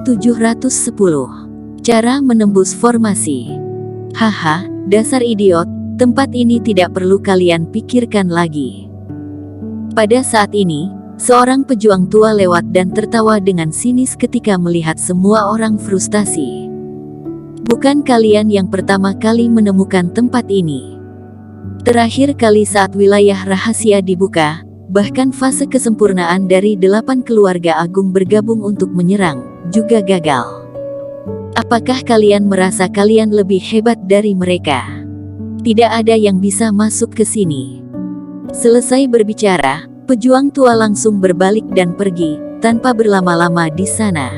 710. Cara menembus formasi. Haha, dasar idiot, tempat ini tidak perlu kalian pikirkan lagi. Pada saat ini, seorang pejuang tua lewat dan tertawa dengan sinis ketika melihat semua orang frustasi. Bukan kalian yang pertama kali menemukan tempat ini. Terakhir kali saat wilayah rahasia dibuka, bahkan fase kesempurnaan dari 8 keluarga agung bergabung untuk menyerang, juga gagal. Apakah kalian merasa kalian lebih hebat dari mereka? Tidak ada yang bisa masuk ke sini. Selesai berbicara, pejuang tua langsung berbalik dan pergi, tanpa berlama-lama di sana.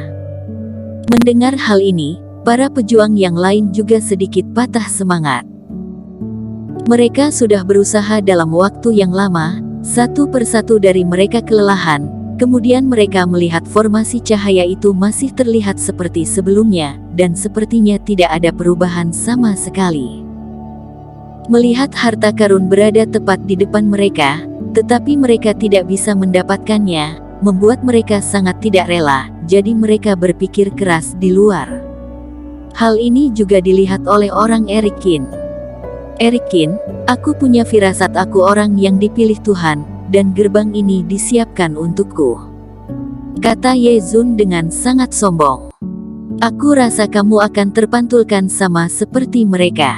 Mendengar hal ini, para pejuang yang lain juga sedikit patah semangat. Mereka sudah berusaha dalam waktu yang lama, satu persatu dari mereka kelelahan, kemudian mereka melihat formasi cahaya itu masih terlihat seperti sebelumnya, dan sepertinya tidak ada perubahan sama sekali. Melihat harta karun berada tepat di depan mereka, tetapi mereka tidak bisa mendapatkannya, membuat mereka sangat tidak rela, jadi mereka berpikir keras di luar. Hal ini juga dilihat oleh orang Erikin. Erikin, aku punya firasat aku orang yang dipilih Tuhan, dan gerbang ini disiapkan untukku, kata Ye Zun dengan sangat sombong. Aku rasa kamu akan terpantulkan sama seperti mereka,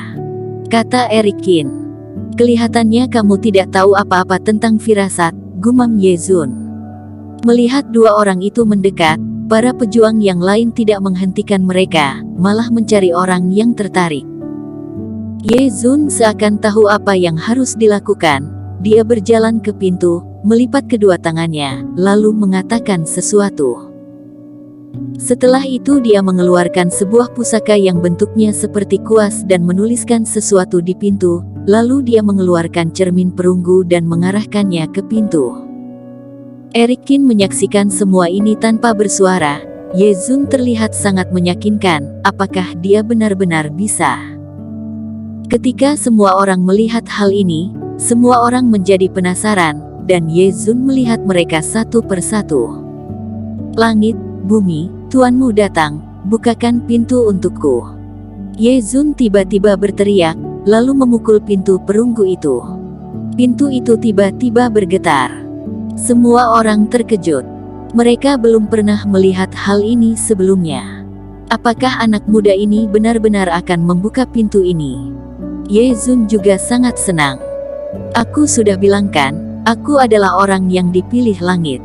kata Erikin. Kelihatannya kamu tidak tahu apa-apa tentang firasat, gumam Ye Zun. Melihat dua orang itu mendekat, para pejuang yang lain tidak menghentikan mereka, malah mencari orang yang tertarik. Ye Zun seakan tahu apa yang harus dilakukan. Dia berjalan ke pintu, melipat kedua tangannya, lalu mengatakan sesuatu. Setelah itu dia mengeluarkan sebuah pusaka yang bentuknya seperti kuas dan menuliskan sesuatu di pintu, lalu dia mengeluarkan cermin perunggu dan mengarahkannya ke pintu. Erikin menyaksikan semua ini tanpa bersuara. Ye Zun terlihat sangat meyakinkan, apakah dia benar-benar bisa? Ketika semua orang melihat hal ini, semua orang menjadi penasaran, dan Ye Zun melihat mereka satu persatu. Langit, bumi, tuanmu datang, bukakan pintu untukku. Ye Zun tiba-tiba berteriak, lalu memukul pintu perunggu itu. Pintu itu tiba-tiba bergetar. Semua orang terkejut. Mereka belum pernah melihat hal ini sebelumnya. Apakah anak muda ini benar-benar akan membuka pintu ini? Ye Zun juga sangat senang. Aku sudah bilang kan, aku adalah orang yang dipilih langit.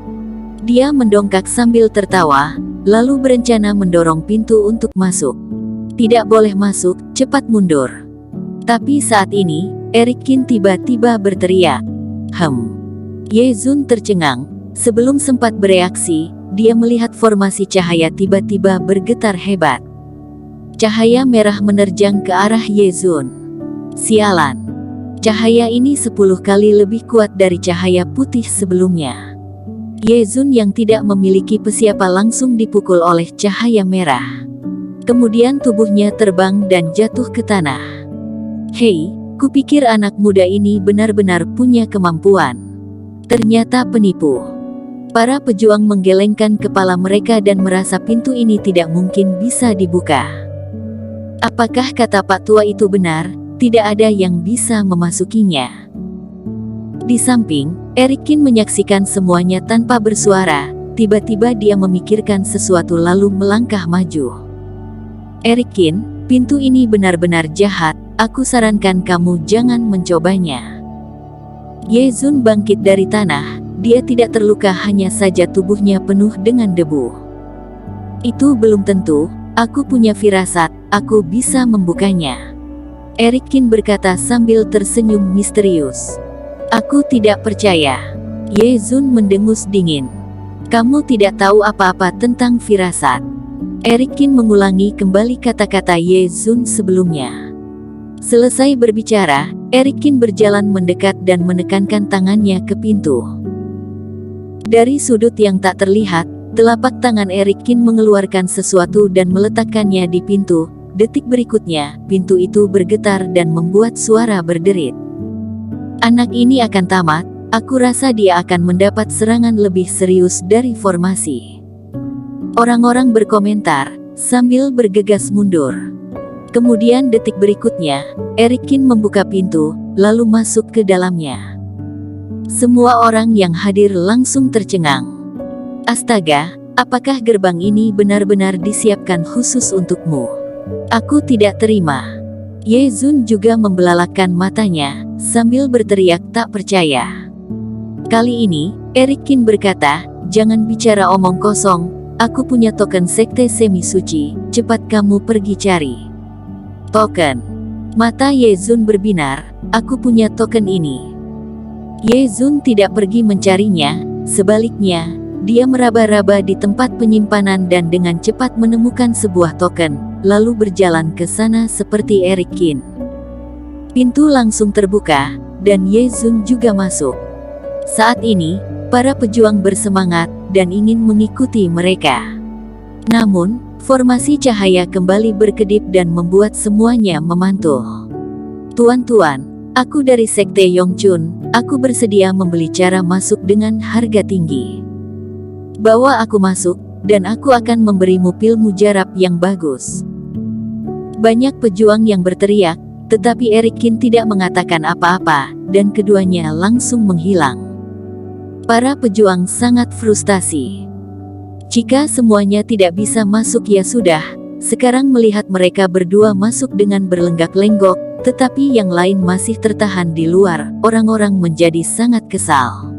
Dia mendongkak sambil tertawa, lalu berencana mendorong pintu untuk masuk. Tidak boleh masuk, cepat mundur. Tapi saat ini, Erikin tiba-tiba berteriak. Ye Zun tercengang. Sebelum sempat bereaksi, dia melihat formasi cahaya tiba-tiba bergetar hebat. Cahaya merah menerjang ke arah Ye Zun. Sialan. Cahaya ini 10 kali lebih kuat dari cahaya putih sebelumnya. Ye Zun yang tidak memiliki pesiapa langsung dipukul oleh cahaya merah. Kemudian tubuhnya terbang dan jatuh ke tanah. Hei, kupikir anak muda ini benar-benar punya kemampuan. Ternyata penipu. Para pejuang menggelengkan kepala mereka dan merasa pintu ini tidak mungkin bisa dibuka. Apakah kata Pak Tua itu benar? Tidak ada yang bisa memasukinya. Di samping, Erikin menyaksikan semuanya tanpa bersuara. Tiba-tiba dia memikirkan sesuatu lalu melangkah maju. Erikin, pintu ini benar-benar jahat. Aku sarankan kamu jangan mencobanya. Ye Zun bangkit dari tanah. Dia tidak terluka, hanya saja tubuhnya penuh dengan debu. Itu belum tentu. Aku punya firasat. Aku bisa membukanya. Erikin berkata sambil tersenyum misterius. Aku tidak percaya. Ye Zun mendengus dingin. Kamu tidak tahu apa-apa tentang firasat. Erikin mengulangi kembali kata-kata Ye Zun sebelumnya. Selesai berbicara, Erikin berjalan mendekat dan menekankan tangannya ke pintu. Dari sudut yang tak terlihat, telapak tangan Erikin mengeluarkan sesuatu dan meletakkannya di pintu. Detik berikutnya, pintu itu bergetar dan membuat suara berderit. Anak ini akan tamat, aku rasa dia akan mendapat serangan lebih serius dari formasi. Orang-orang berkomentar, sambil bergegas mundur. Kemudian detik berikutnya, Erikin membuka pintu, lalu masuk ke dalamnya. Semua orang yang hadir langsung tercengang. Astaga, apakah gerbang ini benar-benar disiapkan khusus untukmu? Aku tidak terima. Ye Zun juga membelalakan matanya, sambil berteriak tak percaya. Kali ini, Erikin berkata, jangan bicara omong kosong, aku punya token sekte semi suci, cepat kamu pergi cari. Token. Mata Ye Zun berbinar, aku punya token ini. Ye Zun tidak pergi mencarinya, sebaliknya, dia meraba-raba di tempat penyimpanan dan dengan cepat menemukan sebuah token, lalu berjalan ke sana seperti Erikin. Pintu langsung terbuka, dan Ye Zun juga masuk. Saat ini, para pejuang bersemangat dan ingin mengikuti mereka. Namun, formasi cahaya kembali berkedip dan membuat semuanya memantul. Tuan-tuan, aku dari Sekte Yongchun, aku bersedia membeli cara masuk dengan harga tinggi. Bawa aku masuk, dan aku akan memberimu pil mujarab yang bagus. Banyak pejuang yang berteriak, tetapi Erikin tidak mengatakan apa-apa, dan keduanya langsung menghilang. Para pejuang sangat frustasi. Jika semuanya tidak bisa masuk ya sudah, sekarang melihat mereka berdua masuk dengan berlenggak-lenggok, tetapi yang lain masih tertahan di luar, orang-orang menjadi sangat kesal.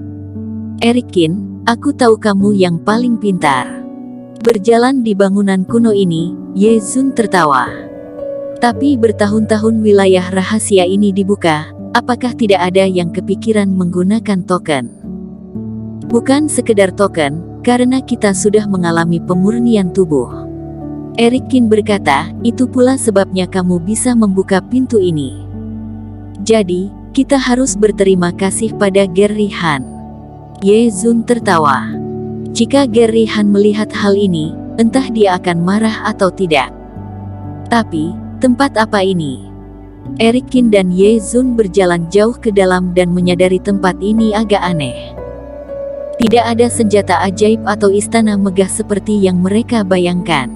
Erikin, aku tahu kamu yang paling pintar. Berjalan di bangunan kuno ini, Ye Zun tertawa. Tapi bertahun-tahun wilayah rahasia ini dibuka, apakah tidak ada yang kepikiran menggunakan token? Bukan sekedar token, karena kita sudah mengalami pemurnian tubuh. Erikin berkata, itu pula sebabnya kamu bisa membuka pintu ini. Jadi, kita harus berterima kasih pada Gerry Han. Ye Zun tertawa. Jika Gerry Han melihat hal ini, entah dia akan marah atau tidak. Tapi, tempat apa ini? Erikin dan Ye Zun berjalan jauh ke dalam dan menyadari tempat ini agak aneh. Tidak ada senjata ajaib atau istana megah seperti yang mereka bayangkan.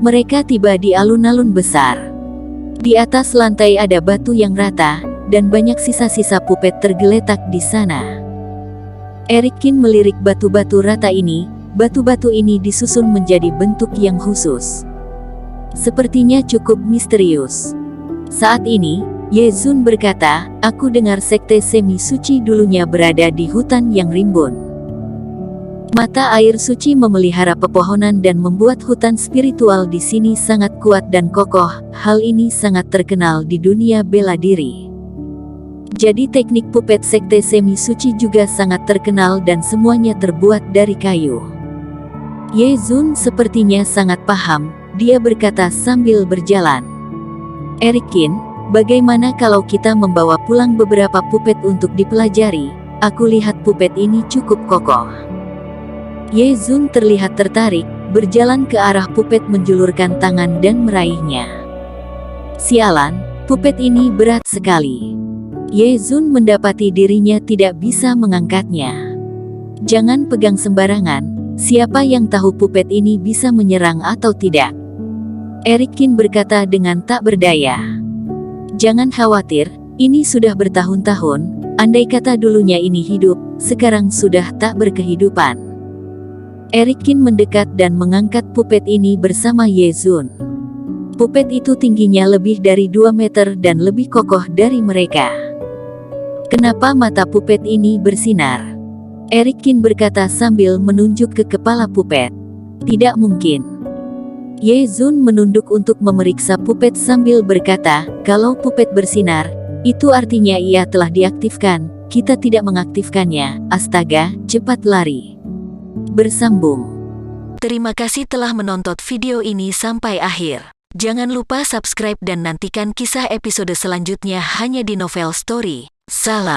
Mereka tiba di alun-alun besar. Di atas lantai ada batu yang rata, dan banyak sisa-sisa pupet tergeletak di sana. Erikin melirik batu-batu rata ini, batu-batu ini disusun menjadi bentuk yang khusus. Sepertinya cukup misterius. Saat ini, Ye Zun berkata, aku dengar sekte semi suci dulunya berada di hutan yang rimbun. Mata air suci memelihara pepohonan dan membuat hutan spiritual di sini sangat kuat dan kokoh. Hal ini sangat terkenal di dunia bela diri. Jadi teknik pupet sekte semi suci juga sangat terkenal dan semuanya terbuat dari kayu. Ye Zun sepertinya sangat paham, dia berkata sambil berjalan. Erikin, bagaimana kalau kita membawa pulang beberapa pupet untuk dipelajari? Aku lihat pupet ini cukup kokoh. Ye Zun terlihat tertarik, berjalan ke arah pupet menjulurkan tangan dan meraihnya. Sialan, pupet ini berat sekali. Ye Zun mendapati dirinya tidak bisa mengangkatnya. Jangan pegang sembarangan, siapa yang tahu pupet ini bisa menyerang atau tidak? Erikin berkata dengan tak berdaya. Jangan khawatir, ini sudah bertahun-tahun, andai kata dulunya ini hidup, sekarang sudah tak berkehidupan. Erikin mendekat dan mengangkat pupet ini bersama Ye Zun. Pupet itu tingginya lebih dari 2 meter dan lebih kokoh dari mereka. Kenapa mata pupet ini bersinar? Erikin berkata sambil menunjuk ke kepala pupet. Tidak mungkin. Ye Zun menunduk untuk memeriksa pupet sambil berkata, kalau pupet bersinar, itu artinya ia telah diaktifkan, kita tidak mengaktifkannya, astaga, cepat lari. Bersambung. Terima kasih telah menonton video ini sampai akhir. Jangan lupa subscribe dan nantikan kisah episode selanjutnya hanya di Novel Story. Salam.